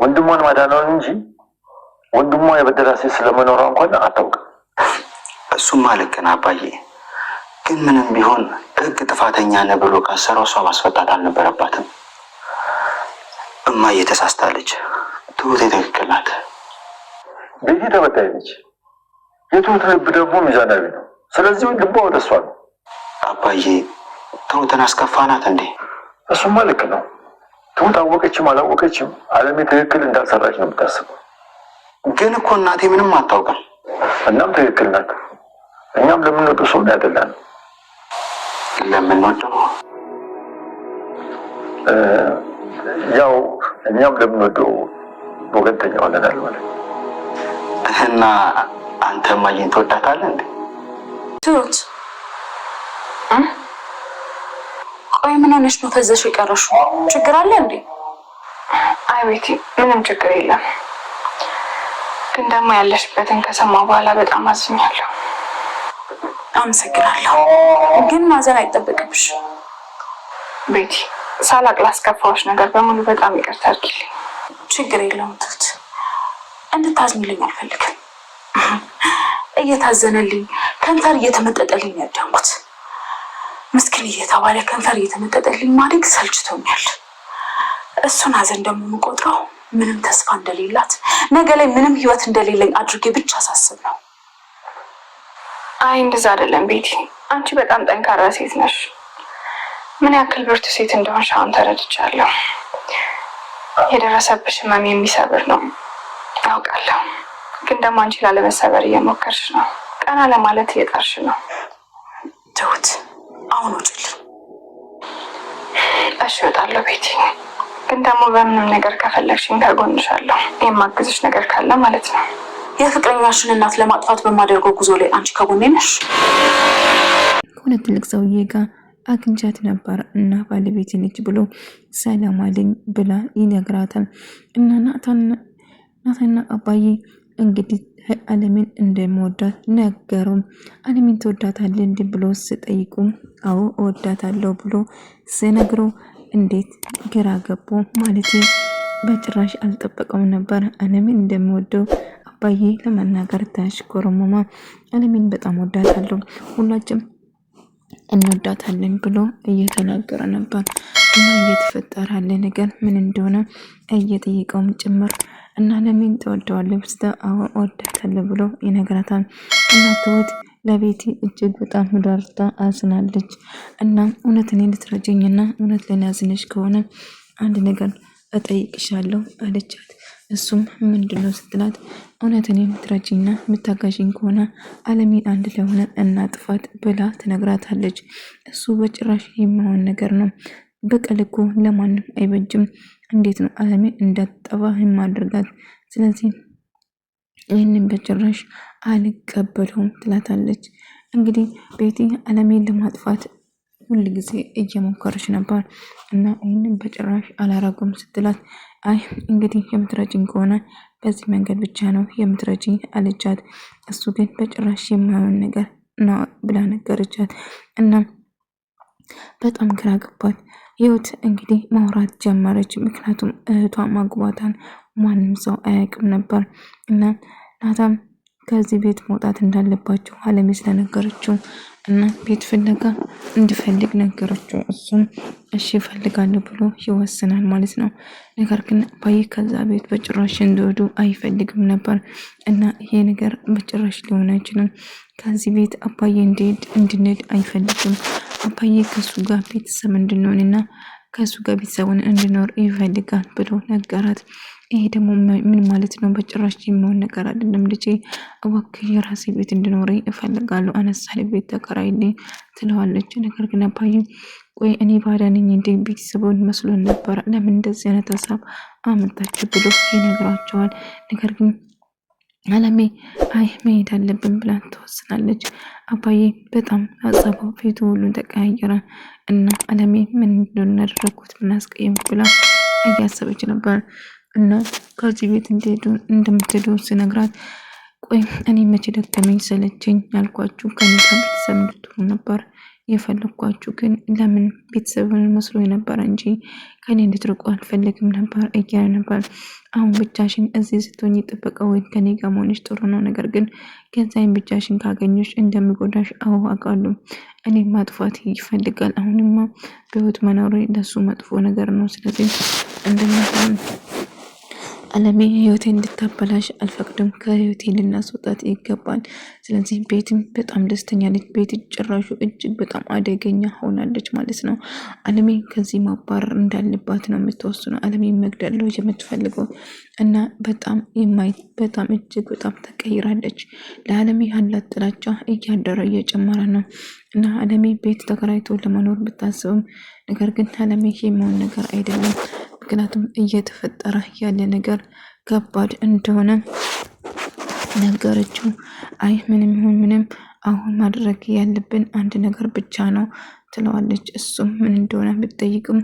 ወንድሟን ማዳነው እንጂ ወንድሟ የበደላት ስለመኖር እንኳን አታውቅም። እሱም ማለከና አባዬ ግን ምንም ቢሆን ህግ ጥፋተኛ ነው ብሎ ካሰረው ሰው ማስፈታት አልነበረባትም። እማዬ ተሳስታለች። ትሁት ትክክል ናት። ቤቲ ተበዳይነች። የትሁት ልብ ደግሞ ሚዛናዊ ነው። ስለዚህ ልቧ ወደ እሷ ነው። አባዬ ትሁትን አስከፋናት እንዴ? እሱማ ልክ ነው። ትሁት አወቀችም አላወቀችም አለሜ ትክክል እንዳልሰራች ነው የምታስበው። ግን እኮ እናቴ ምንም አታውቅም። እናም ትክክል ናት። እኛም ለምንወደው ሰው ያደላን ለምንወደው ያው እኛም ለምንወደው ወገንተኛ ሆነናል ማለት ነው። እና አንተ ማየን ትወዳታለህ እንዴ? ትሁት ቆይ ምን ሆነሽ ነው ፈዘሽ የቀረሽው? ችግር አለ እንዴ? አይ ቤቲ ምንም ችግር የለም። ግን ደግሞ ያለሽበትን ከሰማ በኋላ በጣም አዝኛለሁ። አመሰግናለሁ። ግን ማዘን አይጠበቅብሽ ቤቲ። ሳላቅ ላስከፋዎች ነገር በሙሉ በጣም ይቅርታ አድርጊልኝ። ችግር የለውም ትሁት። እንድታዝኝልኝ አልፈልግም። እየታዘነልኝ ከንፈር እየተመጠጠልኝ ያዳምኩት ምስኪን እየተባለ ከንፈር እየተመጠጠልኝ ማድረግ ሰልችቶኛል። እሱን ሀዘን ደግሞ የምቆጥረው ምንም ተስፋ እንደሌላት ነገ ላይ ምንም ህይወት እንደሌለኝ አድርጌ ብቻ ሳስብ ነው። አይ እንደዛ አይደለም ቤቲ። አንቺ በጣም ጠንካራ ሴት ነሽ። ምን ያክል ብርቱ ሴት እንደሆንሽ አሁን ተረድቻለሁ። የደረሰብሽ ህመም የሚሰብር ነው አውቃለሁ። ግን ደግሞ አንቺ ላለመሰበር እየሞከርሽ ነው። ቀና ለማለት እየጣርሽ ነው። ትሁት አሁን ውጭልኝ። እሺ እወጣለሁ ቤቲ። ግን ደግሞ በምንም ነገር ከፈለግሽኝ ከጎንሻለሁ። የማግዝሽ ነገር ካለ ማለት ነው። የፍቅረኛሽን እናት ለማጥፋት በማደርገው ጉዞ ላይ አንቺ ከጎኔ ነሽ። ከሆነ ትልቅ ሰውዬ ጋር አግኝቻት ነበር እና ባለቤቴ ነች ብሎ ሰላም አለኝ ብላ ይነግራታል። እና ናታንና አባዬ እንግዲህ አለምን እንደምወዳት ነገረው። አለምን ትወዳታለህ እንዴ ብሎ ስጠይቁ አዎ እወዳታለሁ ብሎ ስነግረው እንዴት ግራ ገቦ። ማለት በጭራሽ አልጠበቀውም ነበር አለምን እንደምወደው አባዬ ለመናገር ተሽኮረመማ። አለምን በጣም ወዳታለሁ ሁላችንም እንወዳታለን ብሎ እየተናገረ ነበር። እና እየተፈጠራለ ነገር ምን እንደሆነ እየጠየቀውም ጭምር እና ለምን ትወደዋለህ ብስተ አዎ እወዳታለሁ ብሎ ይነግራታል። እና ትሁት ለቤቲ እጅግ በጣም ዳርታ አዝናለች። እና እውነት እኔን ልትረጂኝና እውነት ለኔ አዝነሽ ከሆነ አንድ ነገር እጠይቅሻለሁ አለቻት። እሱም ምንድነው ስትላት እውነት እኔን ልትረጂኝና የምታጋዥኝ ከሆነ አለሜን አንድ ላይ ሆነን እናጥፋት ብላ ትነግራታለች። እሱ በጭራሽ የማይሆን ነገር ነው። በቀል እኮ ለማንም አይበጅም። እንዴት ነው አለሜን እንዳትጠፋ የማድርጋት? ስለዚህ ይህንን በጭራሽ አልቀበለውም ትላታለች። እንግዲህ ቤቲ አለሜን ለማጥፋት ሁል ጊዜ እየሞከረች ነበር እና ይህንን በጭራሽ አላረጉም ስትላት አይ እንግዲህ የምትረጂኝ ከሆነ በዚህ መንገድ ብቻ ነው የምትረጂኝ አለቻት። እሱ ግን በጭራሽ የማይሆን ነገር ነው ብላ ነገረቻት። እና በጣም ግራ ገባት። ህይወት እንግዲህ ማውራት ጀመረች። ምክንያቱም እህቷ ማግባቷን ማንም ሰው አያውቅም ነበር እና ናታም ከዚህ ቤት መውጣት እንዳለባቸው አለሜ ስለነገረችው እና ቤት ፍለጋ እንዲፈልግ ነገረችው። እሱም እሺ እፈልጋለሁ ብሎ ይወስናል ማለት ነው። ነገር ግን አባዬ ከዛ ቤት በጭራሽ እንዲወዱ አይፈልግም ነበር እና ይሄ ነገር በጭራሽ ሊሆን አይችልም። ከዚህ ቤት አባዬ እንድንሄድ አይፈልግም። አባዬ ከሱ ጋር ቤተሰብ እንድንሆንና ከሱ ጋር ቤተሰቡን እንድኖር ይፈልጋል ብሎ ነገራት። ይሄ ደግሞ ምን ማለት ነው? በጭራሽ የሚሆን ነገር አይደለም ልጄ፣ እባክህ የራሴ ቤት እንድኖረኝ እፈልጋለሁ፣ አነስ ያለ ቤት ተከራይልኝ ትለዋለች። ነገር ግን አባዬ ቆይ እኔ ባዳ ነኝ እንዴ? ቤተሰቡን መስሎን ነበር፣ ለምን እንደዚህ አይነት ሀሳብ አመጣችሁ ብሎ ይነግራቸዋል። ነገር ግን አለሜ አይ መሄድ አለብን ብላ ትወስናለች። አባዬ በጣም ሀሳቡ ፊቱ ሁሉ ተቀያየረ እና አለሜ ምን እንደነደረኩት ብናስቀይም ብላ እያሰበች ነበር። እና ከዚህ ቤት እንደምትሄዱ ስነግራት ቆይ እኔ መቼ ደከመኝ ሰለቸኝ ያልኳችሁ ከኔ ጋር ቤተሰብ እንድትሆኑ ነበር የፈለኳችሁ ግን ለምን ቤተሰብን መስሎ የነበረ እንጂ ከኔ እንድትርቁ አልፈልግም ነበር እያለ ነበር። አሁን ብቻሽን እዚህ ስትሆኝ ጥበቃ ወይም ከኔ ጋር መሆንሽ ጥሩ ነው፣ ነገር ግን ከዛይም ብቻሽን ካገኘሽ እንደሚጎዳሽ አውቃለሁ። እኔ ማጥፋት ይፈልጋል። አሁንማ በህይወት መኖሬ ለሱ መጥፎ ነገር ነው። ስለዚህ እንደምንም አለሜ ህይወቴ እንድታበላሽ አልፈቅድም። ከህይወቴ ልናስወጣት ይገባል። ስለዚህ ቤትም በጣም ደስተኛ ነች። ቤት ጭራሹ እጅግ በጣም አደገኛ ሆናለች ማለት ነው። አለሜ ከዚህ ማባረር እንዳለባት ነው የምትወስነው። አለሜ መግደል ነው የምትፈልገው እና በጣም እጅግ በጣም ተቀይራለች። ለአለሜ ያላት ጥላቻ እያደረ እየጨመረ ነው እና አለሜ ቤት ተከራይቶ ለመኖር ብታስብም ነገር ግን አለሜ የሚሆን ነገር አይደለም። ምክንያቱም እየተፈጠረ ያለ ነገር ከባድ እንደሆነ ነገረችው። አይ ምንም ይሁን ምንም አሁን ማድረግ ያለብን አንድ ነገር ብቻ ነው ትለዋለች። እሱም ምን እንደሆነ ብትጠይቅም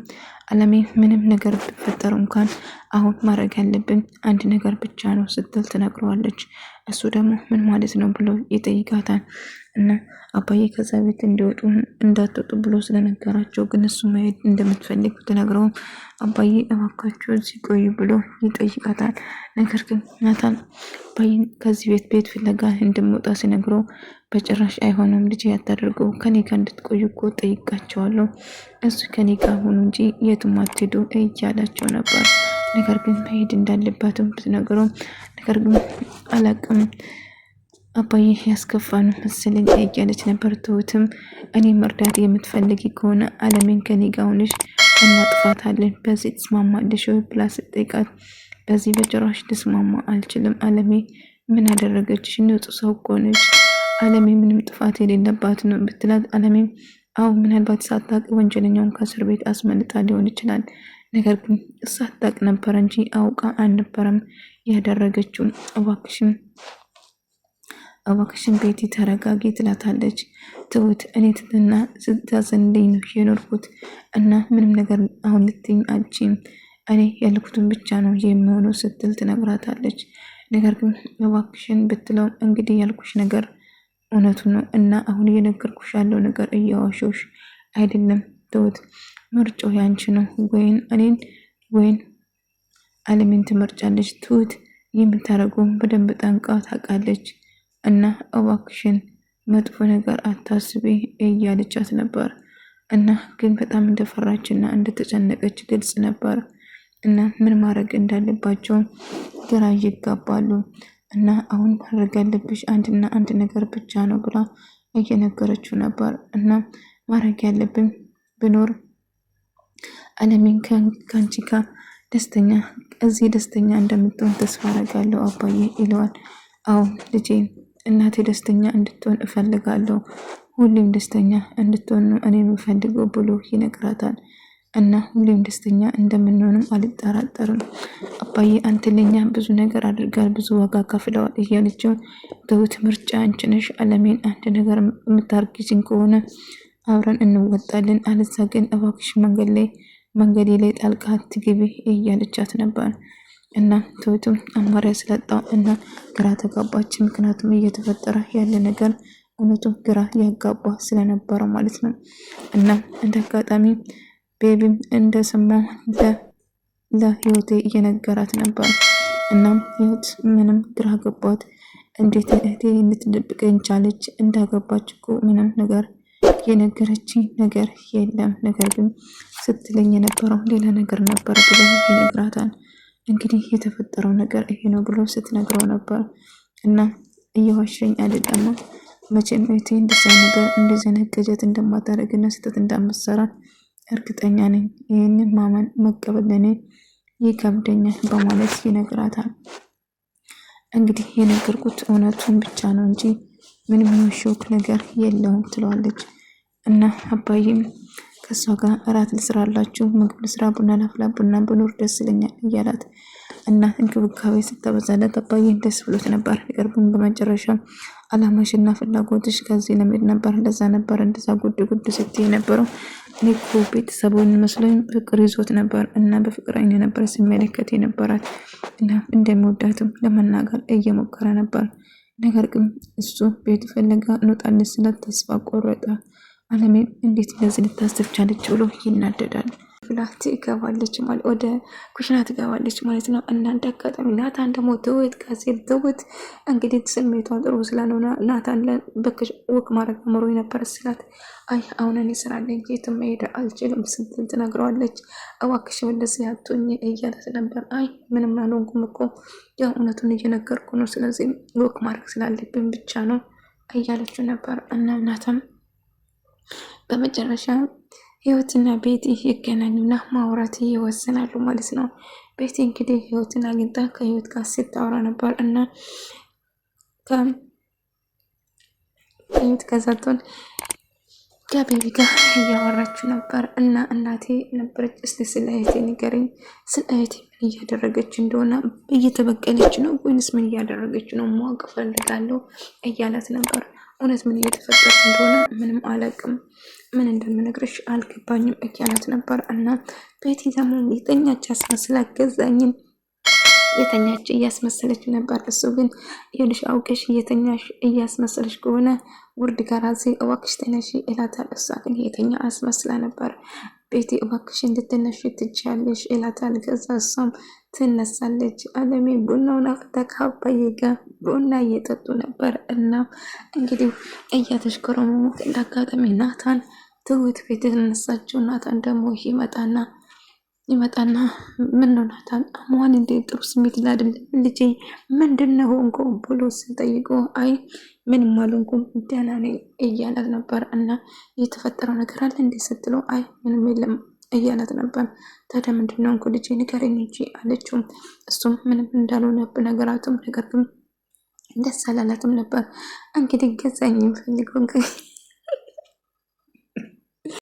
አለሜ ምንም ነገር ቢፈጠር እንኳን አሁን ማድረግ ያለብን አንድ ነገር ብቻ ነው ስትል ትነግረዋለች። እሱ ደግሞ ምን ማለት ነው ብሎ ይጠይቃታል። እና አባዬ ከዛ ቤት እንዳትወጡ ብሎ ስለነገራቸው ግን እሱ መሄድ እንደምትፈልግ ትነግረው አባዬ እባካቸው እዚህ ቆዩ ብሎ ይጠይቃታል። ነገር ግን ናታን አባዬን ከዚህ ቤት ፍለጋ እንደምወጣ ሲነግረው በጭራሽ አይሆንም ልጅ ያታደርገው ከኔ ጋር እንድትቆዩ እኮ ጠይቃቸዋለሁ፣ እሱ ከኔ ጋር ሆኑ እንጂ የትም አትሄዱ እያላቸው ነበር። ነገር ግን መሄድ እንዳለባትም ብትነግረው ነገር ግን አላቅም አባዬ ያስከፋን መሰለኝ እያለች ነበር። ትሁትም እኔ መርዳት የምትፈልጊ ከሆነ አለሜን ከኔ ጋር ሆነሽ እናጥፋታለን፣ በዚህ ትስማማለሽ ወይ ብላ ስትጠይቃት በዚህ በጭራሽ ልስማማ አልችልም፣ አለሜ ምን አደረገችሽ? ንጹህ ሰው እኮ ነች፣ አለሜ ምንም ጥፋት የሌለባት ነው ብትላት አለሜም አዎ ምናልባት ሳታቅ ወንጀለኛውን ከእስር ቤት አስመልጣ ሊሆን ይችላል፣ ነገር ግን ሳታቅ ነበር እንጂ አውቃ አልነበረም ያደረገችው፣ እባክሽን ቤቲ ተረጋጊ ትላታለች። ትሁት እኔ ትትና ስታዘንልኝ ነው የኖርኩት እና ምንም ነገር አሁን ልትይኝ አልችም፣ እኔ ያልኩትን ብቻ ነው የሚሆነው ስትል ትነግራታለች። ነገር ግን እባክሽን ብትለው እንግዲህ ያልኩሽ ነገር እውነቱ ነው እና አሁን እየነገርኩሽ ያለው ነገር እያዋሾሽ አይደለም ትሁት፣ ምርጫው ያንቺ ነው፣ ወይን እኔን ወይን አለሜን ትመርጫለች። ትሁት የምታደርገው በደንብ ጠንቃ ታውቃለች እና እባክሽን መጥፎ ነገር አታስቢ እያለቻት ነበር እና ግን በጣም እንደፈራችና እንደተጨነቀች ግልጽ ነበር እና ምን ማድረግ እንዳለባቸው ግራ ይጋባሉ። እና አሁን ማድረግ ያለብሽ አንድና አንድ ነገር ብቻ ነው ብላ እየነገረችው ነበር እና ማድረግ ያለብን ብኖር አለሜን ከአንቺ ጋር እዚህ ደስተኛ እንደምትሆን ተስፋ አደርጋለሁ አባዬ ይለዋል። አዎ ልጄ እናቴ ደስተኛ እንድትሆን እፈልጋለሁ፣ ሁሌም ደስተኛ እንድትሆን ነው እኔ የምፈልገው ብሎ ይነግራታል። እና ሁሌም ደስተኛ እንደምንሆንም አልጠራጠርም አባዬ፣ አንተ ለኛ ብዙ ነገር አድርጋል፣ ብዙ ዋጋ ከፍለዋል እያለችው ትሁት ምርጫ አንቺ ነሽ፣ አለሜን አንድ ነገር የምታርጊኝ ከሆነ አብረን እንወጣለን፣ አለዛ ግን እባክሽ መንገዴ ላይ ጣልቃ አትግቢ እያለቻት ነበር። እና ትሁትም አማሪያ ስለጣው እና ግራ ተጋባች። ምክንያቱም እየተፈጠረ ያለ ነገር እውነቱም ግራ ያጋባ ስለነበረ ማለት ነው። እና እንደ አጋጣሚ ቤቢም እንደሰማው ለህይወቴ እየነገራት ነበር። እናም ህይወት ምንም ግራ ገባት። እንዴት እህቴ ልትደብቀኝ ቻለች? እንዳገባች እኮ ምንም ነገር የነገረችኝ ነገር የለም፣ ነገር ግን ስትለኝ የነበረው ሌላ ነገር ነበር ብሎ ይነግራታል። እንግዲህ የተፈጠረው ነገር ይሄ ነው ብሎ ስትነግረው ነበር። እና እየዋሸኝ አይደለም መቼም እህቴ እንደዛ ነገጀት እንደማታደርግና ስህተት እንዳመሰራ እርግጠኛ ነኝ። ይህንን ማመን መቀበል ለኔ ይከብደኛል በማለት ይነግራታል። እንግዲህ የነገርኩት እውነቱን ብቻ ነው እንጂ ምንም የዋሸሁት ነገር የለውም ትለዋለች። እና አባዬም ከሷ ጋር እራት ልስራላችሁ፣ ምግብ ልስራ፣ ቡና ላፍላ፣ ቡና ብኖር ደስ ይለኛል እያላት እና እንክብካቤ ስታበዛለት አባዬን ደስ ብሎት ነበር። ነገር ግን በመጨረሻ አላማሽና ፍላጎትሽ ከዚህ ለመሄድ ነበር፣ እንደዛ ጉድ ስትይ ነበረው። እኔ እኮ ቤተሰቡን መስሎኝ ፍቅር ይዞት ነበር እና በፍቅር አይን ነበር ሲመለከት የነበራት እና እንደሚወዳትም ለመናገር እየሞከረ ነበር። ነገር ግን እሱ ቤት ፈለጋ እንወጣለን ስላት ተስፋ ቆረጠ። አለሜ እንዴት እንደዚህ ልታስብ ቻለች ብሎ ይናደዳል። ብላ ትገባለች ማለት ወደ ኩሽና ትገባለች ማለት ነው። እና እንደ አጋጣሚ ናታን ደግሞ ትውት ከሴት ትውት እንግዲህ ስሜቷ ጥሩ ስላልሆነ ናታን በክሽ ወክ ማድረግ አምሮ የነበረ ስላት አይ አሁን እኔ ስራ አለኝ የትም መሄድ አልችልም ስትል ትነግረዋለች። እባክሽ እንደዚህ አትሁኝ እያለት ነበር። አይ ምንም አልሆንኩም እኮ ያው እውነቱን እየነገርኩ ነው፣ ስለዚህ ወክ ማድረግ ስላለብን ብቻ ነው እያለችው ነበር። እና ናታን በመጨረሻ ህይወትና ቤቲ ይገናኙና ማውራት ይወስናሉ ማለት ነው። ቤቲ እንግዲህ ህይወትን አግኝታ ከህይወት ጋር ስታወራ ነበር እና ከህይወት ከዛቶን ከቤቢ ጋር እያወራችሁ ነበር እና እናቴ ነበረች። እስቲ ስለ እህቴ ንገረኝ፣ ስለ እህቴ ምን እያደረገች እንደሆነ እየተበቀለች ነው ወይንስ ምን እያደረገች ነው ማወቅ ፈልጋለሁ እያላት ነበር። እውነት ምን እየተፈጠረ እንደሆነ ምንም አላውቅም፣ ምን እንደምነግርሽ አልገባኝም እያላት ነበር። እና ቤቲ ደግሞ የተኛች አስመስላ ገዛኝን የተኛች እያስመሰለች ነበር። እሱ ግን ይኸውልሽ አውቀሽ እየተኛሽ እያስመሰለች ከሆነ ውርድ ጋራዜ እባክሽ ተነሺ እላታል። እሷ ግን የተኛ አስመስላ ነበር። ቤቲ እባክሽ እንድትነሽ ትችያለሽ እላታል። ከዛ እሷም ትነሳለች። አለሜ ቡናውን አፍልታ ከአባዬ ጋር ቡና እየጠጡ ነበር እና እንግዲህ እያተሽከረሙ እንዳጋጣሚ ናታን ትሁት ቤት የተነሳችው ናታን ደግሞ ይመጣና ምን ነው ናታን አሟን እንደ ጥሩ ስሜት ላድል ልጄ ምንድነው ሆንኩ ብሎ ስጠይቆ አይ ምንም አልሆንኩም ደህና ነኝ እያላት ነበር። እና የተፈጠረው ነገር አለ እንዴ ስትለው አይ ምንም የለም እያላት ነበር። ታዲያ ምንድነው እንኳ ልጄ ንገረኝ እንጂ አለችው። እሱም ምንም እንዳልሆነ ነገራትም ነገር ግን ደስ አላላትም ነበር። እንግዲህ ገዛኝ ፈልገው